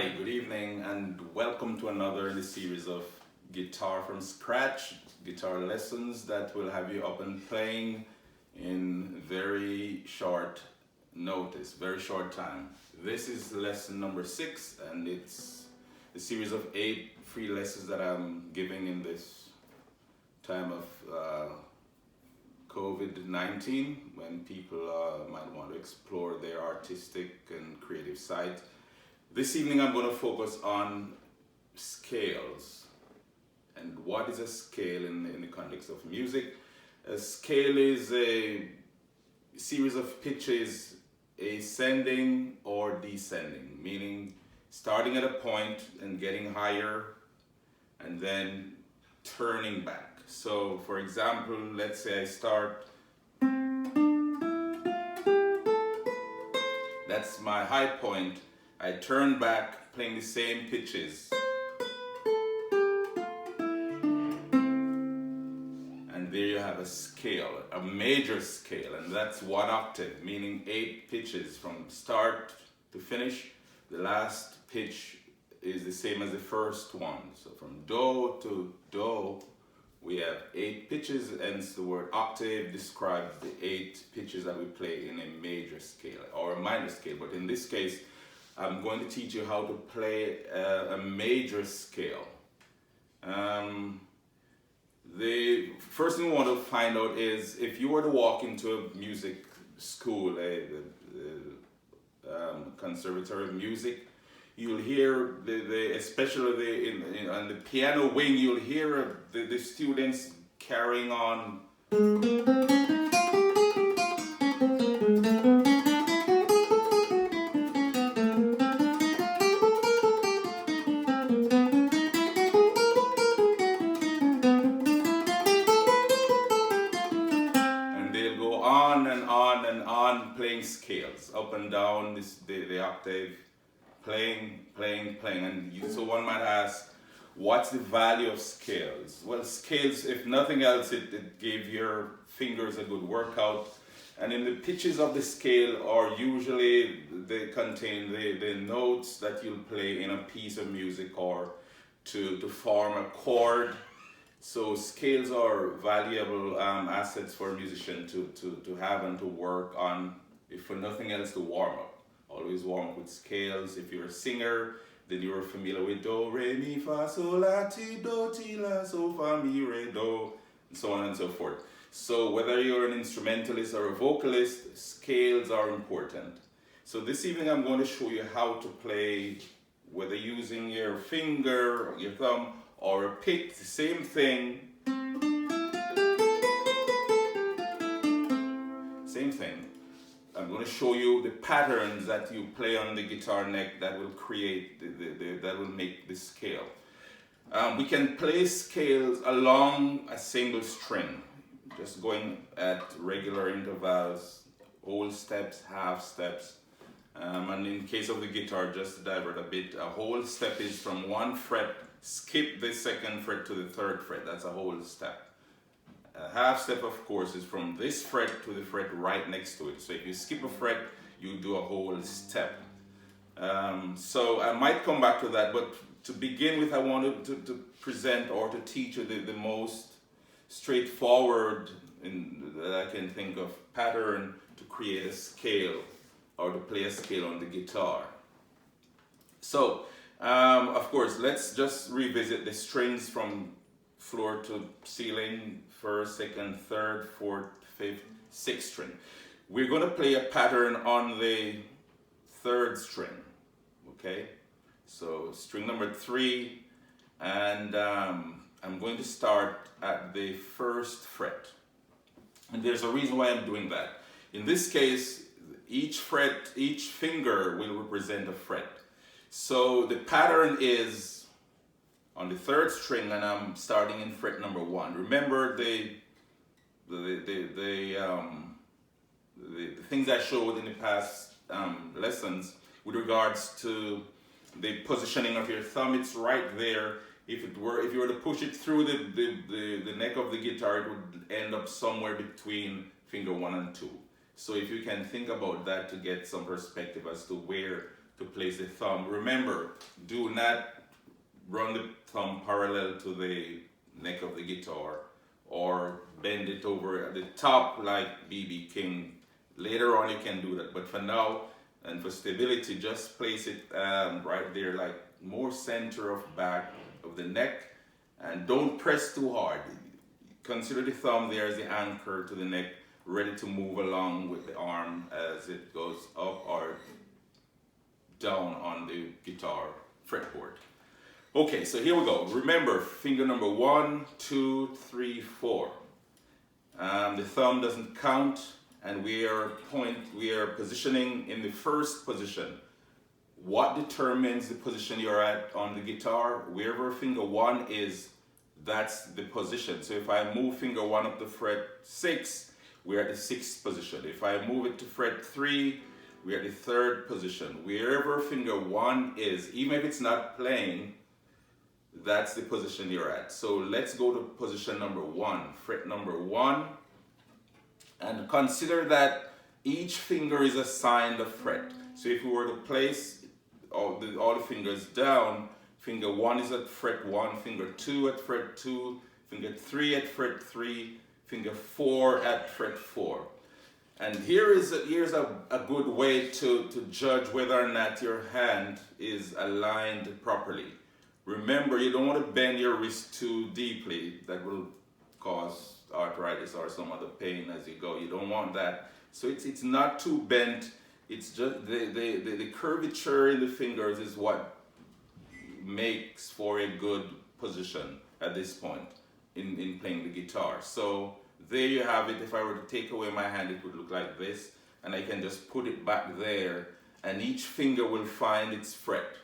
Hi, good evening, and welcome to another in the series of Guitar from Scratch, guitar lessons that will have you up and playing in very short notice, very short time. This is lesson number 6, and it's a series of 8 free lessons that I'm giving in this time of COVID-19, when people might want to explore their artistic and creative side. This evening I'm going to focus on scales. And what is a scale in the context of music? A scale is a series of pitches, ascending or descending, meaning starting at a point and getting higher and then turning back. So for example, let's say I start, that's my high point. I turn back playing the same pitches. And there you have a scale, a major scale, and that's 1 octave, meaning 8 pitches from start to finish. The last pitch is the same as the first one. So from do to do, we have 8 pitches, and the word octave describes the 8 pitches that we play in a major scale or a minor scale. But in this case, I'm going to teach you how to play a major scale. The first thing we want to find out is, if you were to walk into a music school, a conservatory of music, you'll hear especially on the piano wing, you'll hear the students carrying on. Playing scales up and down the octave, playing, and so one might ask, what's the value of scales? Well, scales, if nothing else, it gave your fingers a good workout, and in the pitches of the scale are usually, they contain the notes that you'll play in a piece of music or to form a chord. So scales are valuable assets for a musician to have and to work on, if for nothing else, to warm up. Always warm up with scales. If you're a singer, then you're familiar with do, re, mi, fa, sol, la, ti, do, ti, la, so, fa, mi, re, do, and so on and so forth. So whether you're an instrumentalist or a vocalist, scales are important. So this evening I'm going to show you how to play, whether using your finger or your thumb, or a pick, the same thing. Same thing. I'm going to show you the patterns that you play on the guitar neck that will create, that will make the scale. We can play scales along a single string, just going at regular intervals, whole steps, half steps. And in case of the guitar, just to divert a bit, a whole step is from 1 fret, skip the 2nd fret to the 3rd fret. That's a whole step. A half step, of course, is from this fret to the fret right next to it. So if you skip a fret, you do a whole step. So I might come back to that, but to begin with, I wanted to present or to teach you the most straightforward that I can think of pattern to create a scale or to play a scale on the guitar. So of course, let's just revisit the strings from floor to ceiling: 1st, 2nd, 3rd, 4th, 5th, 6th string. We're going to play a pattern on the 3rd string. Okay, so string number 3, and I'm going to start at the 1st fret. And there's a reason why I'm doing that. In this case, each finger will represent a fret. So the pattern is on the 3rd string, and I'm starting in fret number 1. Remember the things I showed in the past lessons with regards to the positioning of your thumb. It's right there. If you were to push it through the neck of the guitar, it would end up somewhere between finger 1 and 2. So if you can think about that to get some perspective as to where to place the thumb. Remember, do not run the thumb parallel to the neck of the guitar or bend it over at the top like B.B. King. Later on you can do that, but for now and for stability, just place it right there, like more center of back of the neck, and don't press too hard. Consider the thumb there as the anchor to the neck, ready to move along with the arm as it goes up or down on the guitar fretboard. Okay, so here we go. Remember, finger number 1, 2, 3, 4. The thumb doesn't count, and we are positioning in the first position. What determines the position you're at on the guitar? Wherever finger 1 is, that's the position. So if I move finger 1 up to fret 6, we're at the 6th position. If I move it to fret 3, we're at the 3rd position. Wherever finger 1 is, even if it's not playing, that's the position you're at. So let's go to position number 1, fret number 1, and consider that each finger is assigned a fret. So if we were to place all the fingers down, finger 1 is at fret 1, finger 2 at fret 2, finger 3 at fret 3, finger 4 at fret 4. And here's a good way to judge whether or not your hand is aligned properly. Remember, you don't want to bend your wrist too deeply. That will cause arthritis or some other pain as you go. You don't want that. So it's not too bent. It's just the curvature in the fingers is what makes for a good position at this point in playing the guitar. So there you have it. If I were to take away my hand, it would look like this, and I can just put it back there, and each finger will find its fret.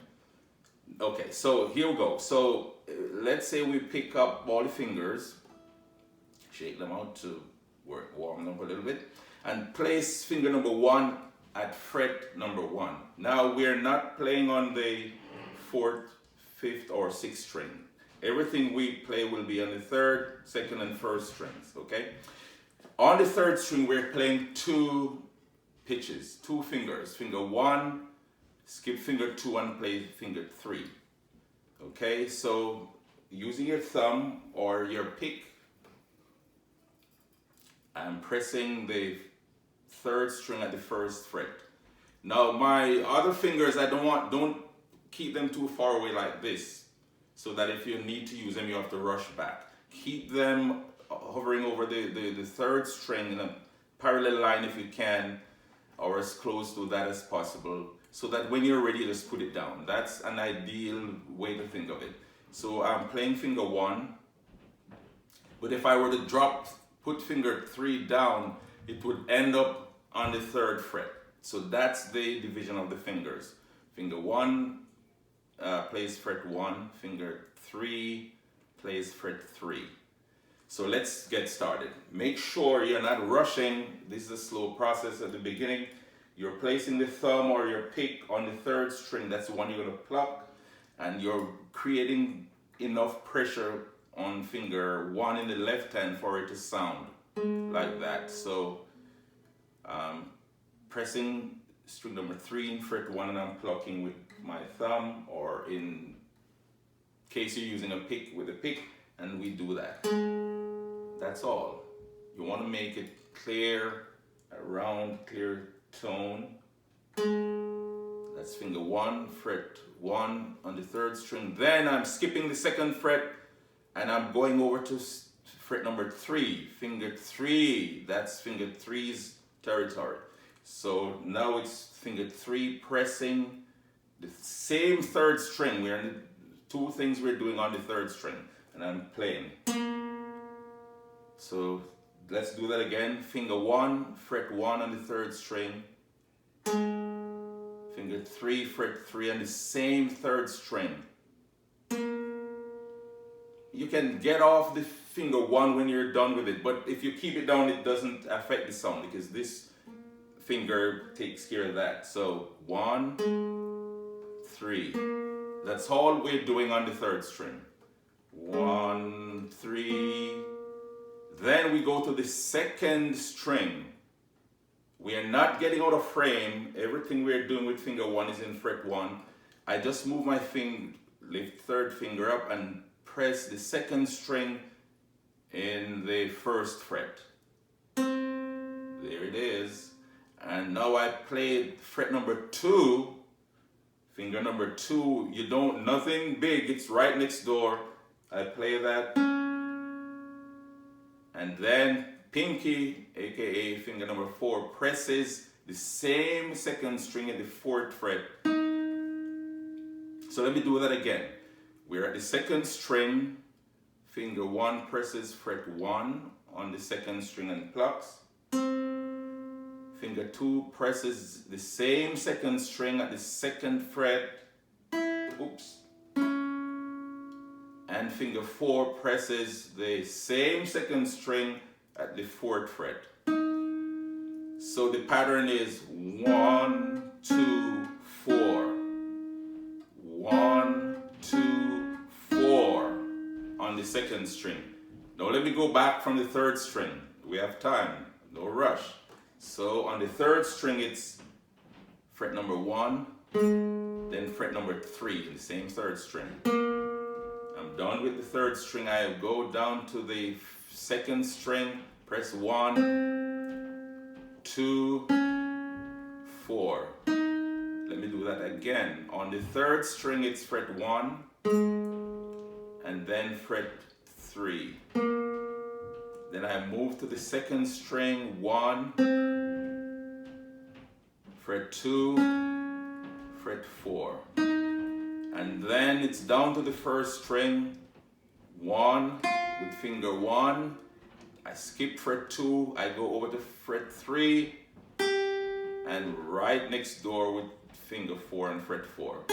Okay, so here we go. So let's say we pick up all the fingers, shake them out to warm them up a little bit, and place finger number 1 at fret number 1. Now we're not playing on the 4th, 5th, or 6th string. Everything we play will be on the 3rd, 2nd, and 1st strings, okay? On the 3rd string, we're playing 2 pitches, 2 fingers. Finger 1, skip finger 2 and play finger 3. Okay, so using your thumb or your pick, I'm pressing the 3rd string at the 1st fret. Now my other fingers, don't keep them too far away like this, so that if you need to use them, you have to rush back. Keep them hovering over the 3rd string in a parallel line if you can, or as close to that as possible, so that when you're ready, just put it down. That's an ideal way to think of it. So I'm playing finger 1, but if I were to put finger 3 down, it would end up on the 3rd fret. So that's the division of the fingers. Finger 1 plays fret 1, finger 3 plays fret 3. So let's get started. Make sure you're not rushing. This is a slow process at the beginning. You're placing the thumb or your pick on the 3rd string. That's the one you're going to pluck. And you're creating enough pressure on finger 1 in the left hand for it to sound like that. So pressing string number 3 in fret 1, and I'm plucking with my thumb, or in case you're using a pick, with a pick, and we do that. That's all. You want to make it clear, a round, clear tone. That's finger 1, fret 1 on the 3rd string. Then I'm skipping the 2nd fret, and I'm going over to fret number 3, finger 3. That's finger 3's territory. So now it's finger 3 pressing the same 3rd string. We're in the 2 things we're doing on the 3rd string, and I'm playing. So let's do that again. Finger 1, fret 1 on the 3rd string. Finger 3, fret 3 on the same 3rd string. You can get off the finger 1 when you're done with it, but if you keep it down, it doesn't affect the sound, because this finger takes care of that. So 1, 3. That's all we're doing on the 3rd string. 1, 3. Then we go to the 2nd string. We are not getting out of frame. Everything we're doing with finger 1 is in fret 1. I just move my lift third finger up and press the second string in the first fret. There it is. And now I play fret number 2, finger number 2. You don't, nothing big, it's right next door. I play that. And then pinky, aka finger number 4, presses the same second string at the 4th fret. So let me do that again. We're at the second string, finger 1 presses fret 1 on the second string and plucks. Finger 2 presses the same second string at the 2nd fret. Oops. And finger 4 presses the same second string at the 4th fret. So the pattern is 1, 2, 4. 1, 2, 4 on the 2nd string. Now let me go back from the 3rd string. We have time, no rush. So on the 3rd string it's fret number 1, then fret number 3, the same 3rd string. I'm done with the 3rd string. I go down to the 2nd string, press 1, 2, 4. Let me do that again. On the 3rd string it's fret 1 and then fret 3. Then I move to the 2nd string, 1, fret 2, fret 4. And then it's down to the 1st string, 1 with finger 1. I skip fret 2, I go over to fret 3, and right next door with finger 4 and fret 4.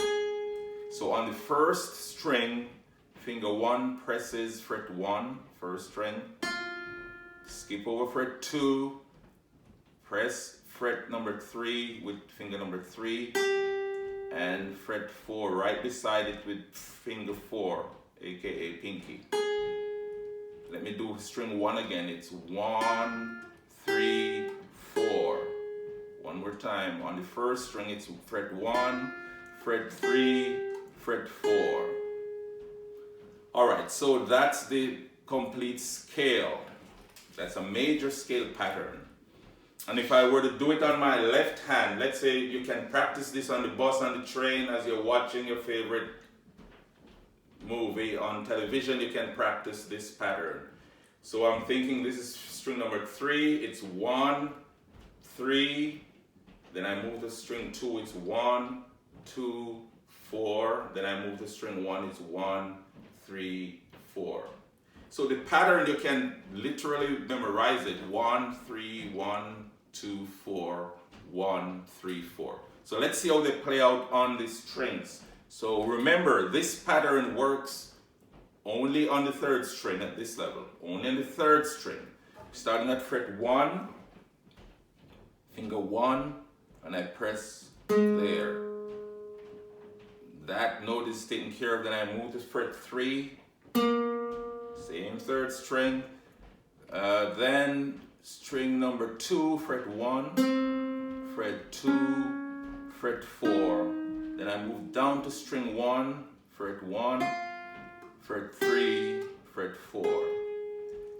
So on the 1st string, finger 1 presses fret 1, 1st string. Skip over fret 2, press fret number 3 with finger number 3, and fret 4 right beside it with finger 4, aka pinky. Let me do string 1 again. It's 1, 3, 4. One more time. On the 1st string it's fret 1, fret 3, fret 4. Alright, so that's the complete scale. That's a major scale pattern. And if I were to do it on my left hand, let's say you can practice this on the bus, on the train, as you're watching your favorite movie on television, you can practice this pattern. So I'm thinking this is string number 3, it's 1, 3, then I move to string 2, it's 1, 2, 4, then I move to string 1, it's 1, 3, 4. So the pattern, you can literally memorize it. 1, 3, 1, 2, 4, 1, 3, 4. So let's see how they play out on the strings. So remember, this pattern works only on the 3rd string at this level. Only on the 3rd string. Starting at fret 1, finger 1, and I press there. That note is taken care of. Then I move to fret 3. Same 3rd string. Then string number 2, fret 1, fret 2, fret 4. Then I move down to string 1, fret 1, fret 3, fret 4.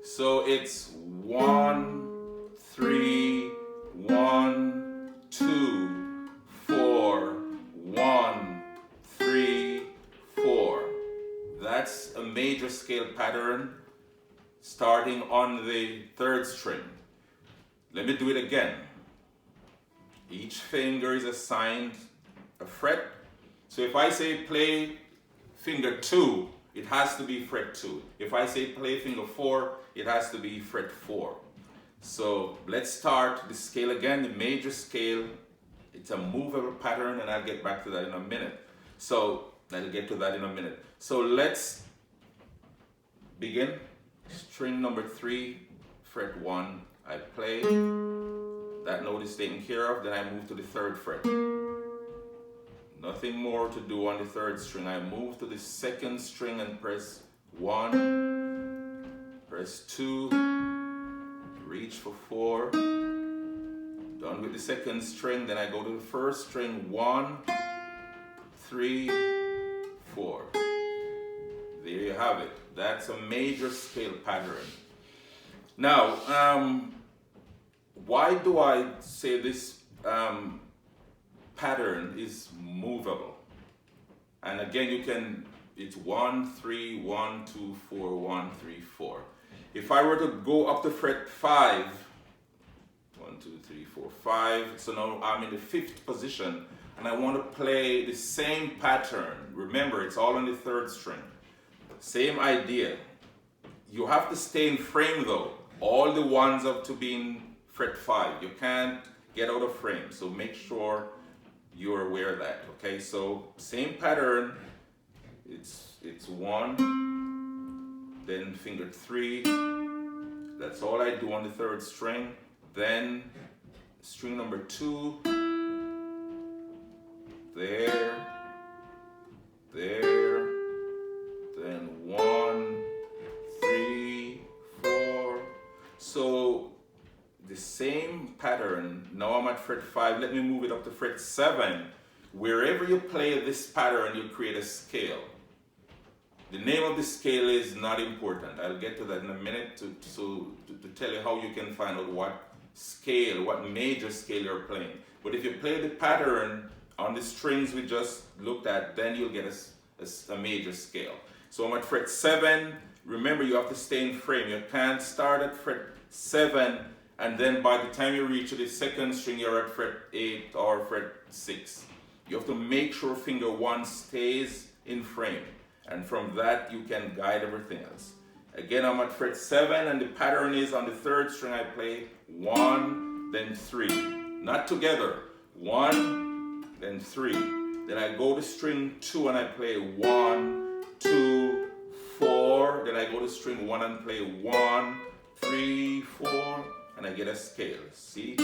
So it's 1, 3, 1, 2, 4, 1, 3, 4. That's a major scale pattern starting on the 3rd string. Let me do it again. Each finger is assigned a fret. So if I say play finger 2, it has to be fret 2. If I say play finger 4, it has to be fret 4. So let's start the scale again, the major scale. It's a movable pattern, and I'll get back to that in a minute. So I'll get to that in a minute. So let's begin. String number 3, fret 1, I play. That note is taken care of. Then I move to the 3rd fret. Nothing more to do on the 3rd string. I move to the 2nd string and press 1, press 2, reach for 4, Done with the second string, then I go to the first string, 1, 3, 4. There you have it. That's a major scale pattern. Now, why do I say this pattern is movable? And again, you can, it's 1, 3, 1, 2, 4, 1, 3, 4. If I were to go up to fret 5, 1, 2, 3, 4, 5, so now I'm in the 5th position, and I want to play the same pattern. Remember, it's all on the 3rd string. Same idea. You have to stay in frame though. All the ones up to being fret 5. You can't get out of frame, so make sure you're aware of that. Okay, so same pattern. It's 1, then finger 3. That's all I do on the 3rd string. Then string number 2. There. Then 1, 3, 4. So the same pattern. Now I'm at fret 5. Let me move it up to fret 7. Wherever you play this pattern, you create a scale. The name of the scale is not important. I'll get to that in a minute to tell you how you can find out what scale, what major scale you're playing. But if you play the pattern on the strings we just looked at, then you'll get a major scale. So I'm at fret 7. Remember, you have to stay in frame. You can't start at fret 7 and then by the time you reach the 2nd string, you're at fret 8 or fret 6. You have to make sure finger 1 stays in frame. And from that, you can guide everything else. Again, I'm at fret 7, and the pattern is on the 3rd string, I play 1, then 3. Not together. 1, then 3. Then I go to string 2 and I play 1, 2, 4. Then I go to string 1 and play 1, 3, 4, and I get a scale. See?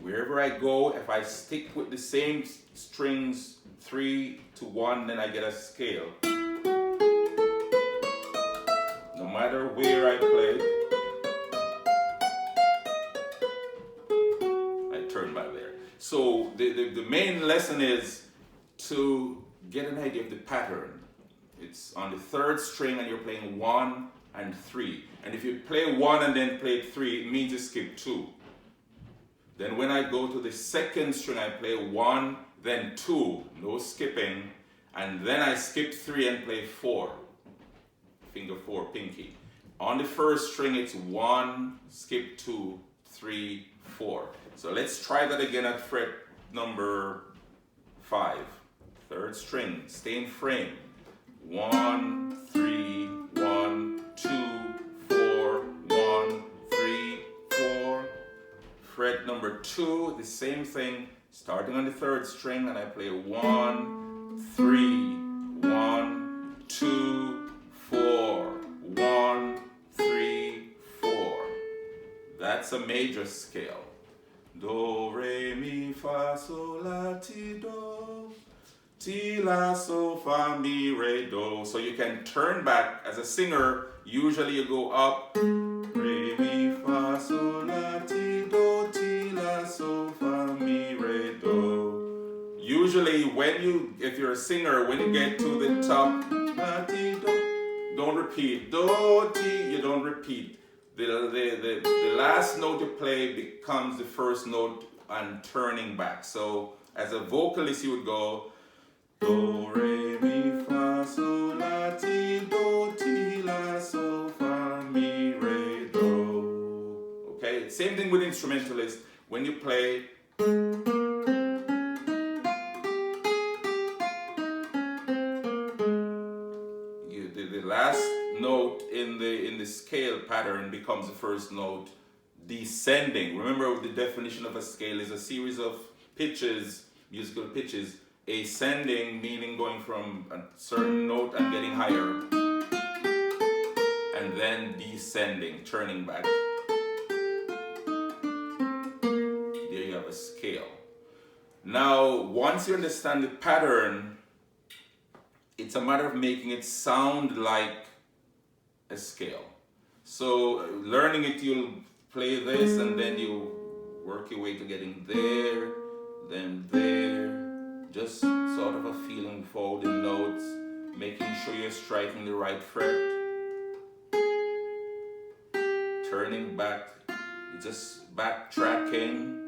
Wherever I go, if I stick with the same strings 3 to 1, then I get a scale. No matter where I play, I turn back there. So the main lesson is to get an idea of the pattern. It's on the 3rd string and you're playing 1 and 3. And if you play 1 and then play 3, it means you skip 2. Then when I go to the 2nd string, I play 1, then 2, no skipping, and then I skip 3 and play 4, finger 4, pinky. On the 1st string, it's 1, skip 2, 3, 4. So let's try that again at fret number 5, 3rd string, stay in frame. 1, 3, 1, 2, 4, 1, 3, 4. Fret number 2, the same thing, starting on the 3rd string, and I play 1, 3, 1, 2, 4, 1, 3, 4. That's a major scale. Do, re, mi, fa, sol, la, ti, do. Ti, la, sol, fa, mi, re, do. So you can turn back as a singer. Usually you go up, re, mi, fa, sol, la, ti, do, ti, la, sol, fa, mi, re, do. Usually if you're a singer, when you get to the top, la, ti, do, don't repeat. Do, ti, you don't repeat. The last note you play becomes the first note and turning back. So as a vocalist, you would go, do, re, mi, fa, sol, la, ti, do, ti, la, sol, fa, mi, re, do. Okay, same thing with instrumentalists. When you play, the last note in the scale pattern becomes the first note descending. Remember, the definition of a scale is a series of pitches, musical pitches, ascending meaning going from a certain note and getting higher, and then descending, turning back. There you have a scale. Now, once you understand the pattern, it's a matter of making it sound like a scale. So learning it, you'll play this and then you work your way to getting there, then there, just sort of a feeling for the notes, making sure you're striking the right fret, turning back, just backtracking.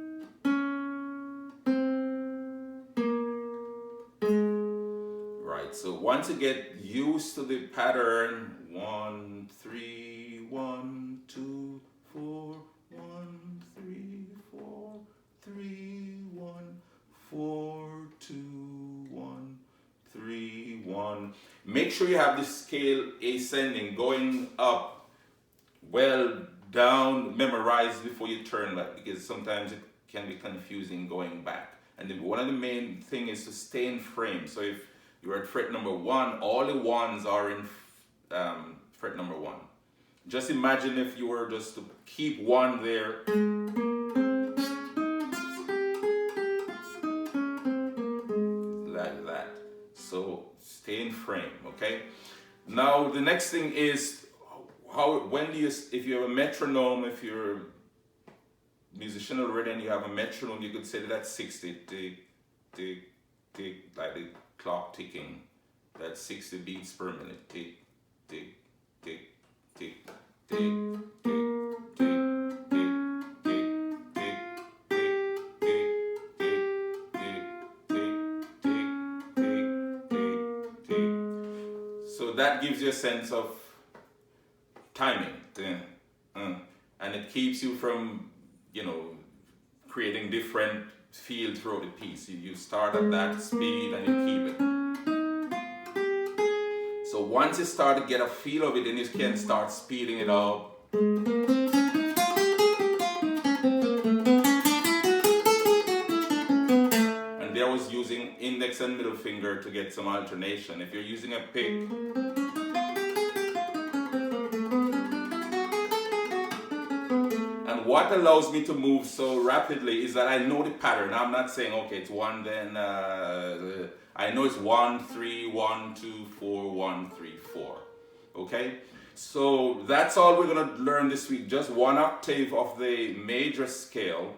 Right, so once you get used to the pattern, 1, 3, 1, 2, 4, 1, 3, 4, 3, 1, 4, 2, 1, 3, 1. Make sure you have the scale ascending, going up, well down, memorized before you turn back, because sometimes it can be confusing going back. And then one of the main thing is to stay in frame. So if you're at fret number 1, all the ones are in fret number 1. Just imagine if you were just to keep 1 there. Like that. So stay in frame, okay? Now the next thing is if you have a metronome, if you're a musician already and you have a metronome, you could set it at 60, tick, tick, tick, like the clock ticking. That's 60 beats per minute. Tick, tick, tick, tick, tick, tick, tick, tick, tick, tick, tick, tick, tick, tick, tick. So that gives you a sense of timing, and it keeps you from, creating different feel throughout the piece. You start at that speed and you keep it. So once you start to get a feel of it, then you can start speeding it up. And there I was using index and middle finger to get some alternation. If you're using a pick, what allows me to move so rapidly is that I know the pattern. I'm not saying, okay, it's 1, then I know it's 1, 3, 1, 2, 4, 1, 3, 4. Okay? So that's all we're going to learn this week. Just 1 octave of the major scale.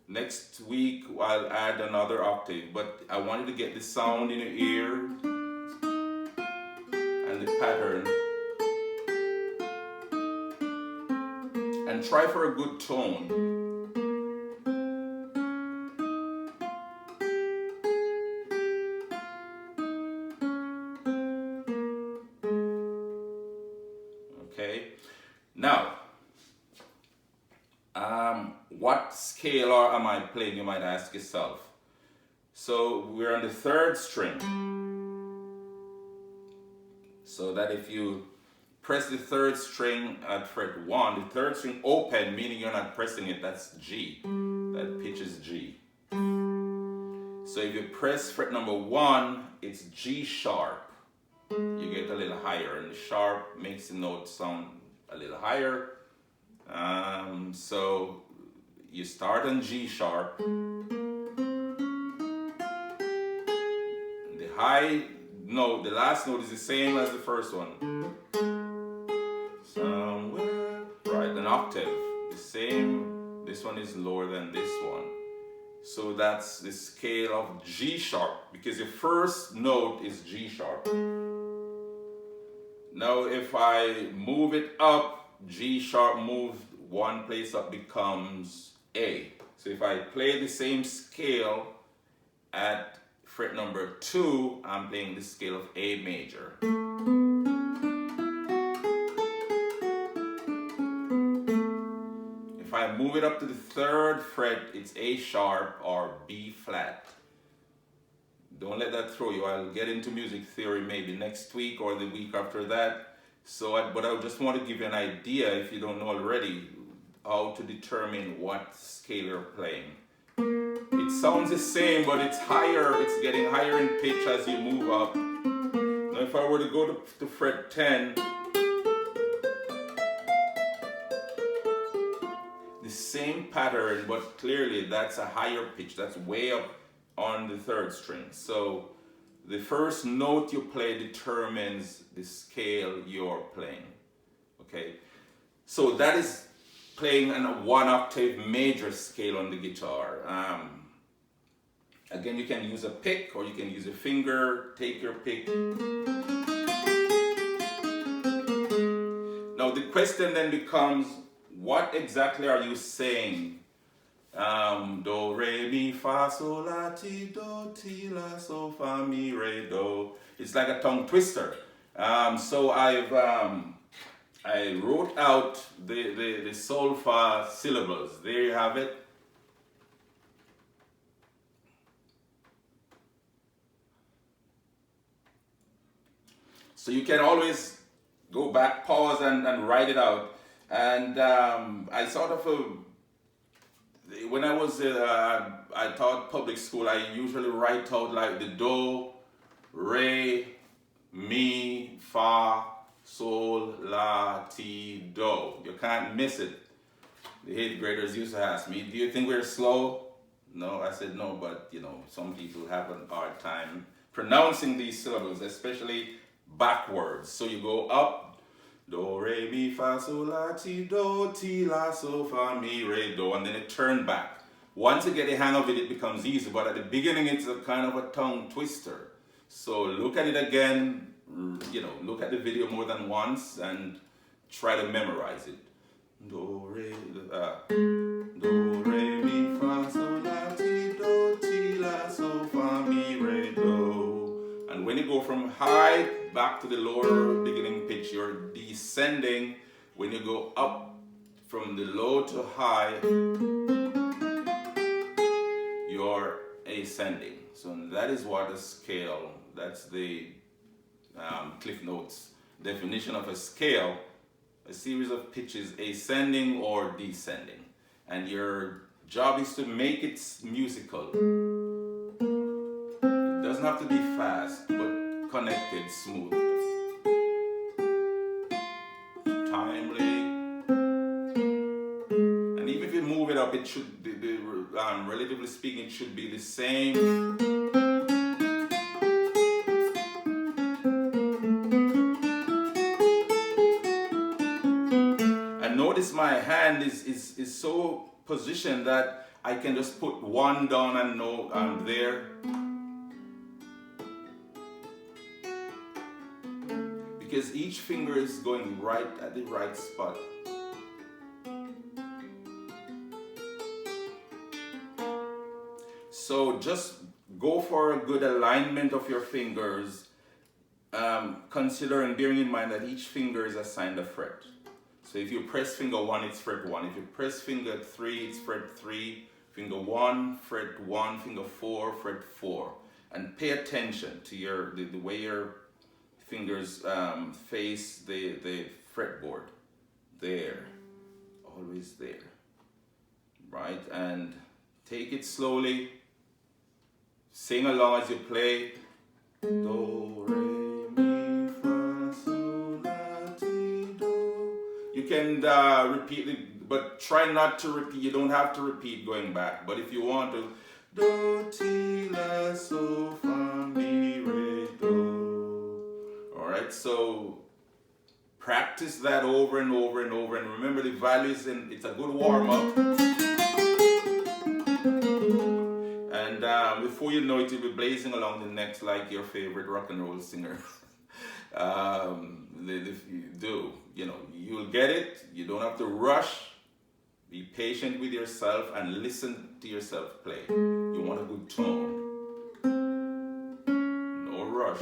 Next week, I'll add another octave. But I wanted to get the sound in your ear and the pattern. And try for a good tone. Okay. Now, what scale am I playing? You might ask yourself. So we're on the 3rd string. So that if you press the 3rd string at fret 1, the 3rd string open, meaning you're not pressing it, that's G. That pitch is G. So if you press fret number 1, it's G sharp. You get a little higher, and the sharp makes the note sound a little higher. So you start on G sharp. The high note, the last note is the same as the first one. Somewhere, right, an octave, the same. This one is lower than this one. So that's the scale of G sharp, because your first note is G sharp. Now if I move it up, G sharp moved 1 place up becomes A. So if I play the same scale at fret number 2, I'm playing the scale of A major. If I move it up to the 3rd fret, it's A sharp or B flat. Don't let that throw you. I'll get into music theory maybe next week or the week after that. But I just want to give you an idea, if you don't know already, how to determine what scale you're playing. It sounds the same, but it's higher. It's getting higher in pitch as you move up. Now if I were to go to fret 10, the same pattern, but clearly that's a higher pitch. That's way up on the 3rd string. So the first note you play determines the scale you're playing. Okay? So that is playing a 1-octave major scale on the guitar. Again, you can use a pick or you can use a finger. Take your pick. Now the question then becomes, what exactly are you saying? Do, re, mi, fa, sol, la, ti, do, ti, la, so, fa, mi, re, do. It's like a tongue twister. So I wrote out the sol, fa syllables. There you have it. So you can always go back, pause, and write it out. And I sort of, when I was, I taught public school, I usually write out like the do, re, mi, fa, sol, la, ti, do. You can't miss it. The 8th graders used to ask me, do you think we're slow? No, I said no, but you know, some people have a hard time pronouncing these syllables, especially backwards. So you go up, do, re, mi, fa, sol, la, ti, do, ti, la, so, fa, mi, re, do, and then it turn back. Once you get the hang of it, it becomes easy, but at the beginning it's a kind of a tongue twister. So look at it again, you know, look at the video more than once and try to memorize it. Do, re, mi, fa, sol, la, ti, do, ti, la, so, fa, mi, re, do. And when you go from high back to the lower beginning pitch, you're descending. When you go up from the low to high, you're ascending. So that is what a scale, that's the Cliff Notes definition of a scale, a series of pitches ascending or descending. And your job is to make it musical. It doesn't have to be fast, but connected, smooth, timely. And even if you move it up, it should, relatively speaking, it should be the same. And notice my hand is so positioned that I can just put one down and know I'm there. Because each finger is going right at the right spot. So just go for a good alignment of your fingers, considering, bearing in mind that each finger is assigned a fret. So if you press finger 1, it's fret 1. If you press finger 3, it's fret 3. Finger 1, fret 1. Finger 4, fret 4. And pay attention to the way your fingers face the fretboard. There. Always there. Right? And take it slowly. Sing along as you play. Do, re, mi, fa, sol, la, ti, do. You can repeat it, but try not to repeat. You don't have to repeat going back. But if you want to, do, ti, la, so, fa, mi, re, do. Alright, so practice that over and over and over. And remember the values, and it's a good warm-up. And before you know it, you'll be blazing along the next like your favorite rock and roll singer. If you do, you know, you'll get it. You don't have to rush. Be patient with yourself and listen to yourself play. You want a good tone. No rush.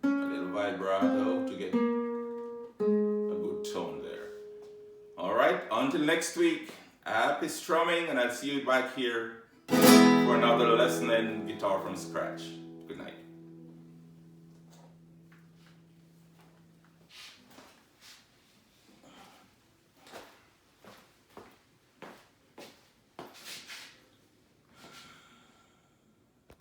A little vibrato to get a good tone there. Alright, until next week, happy strumming, and I'll see you back here for another lesson in guitar from scratch. Good night.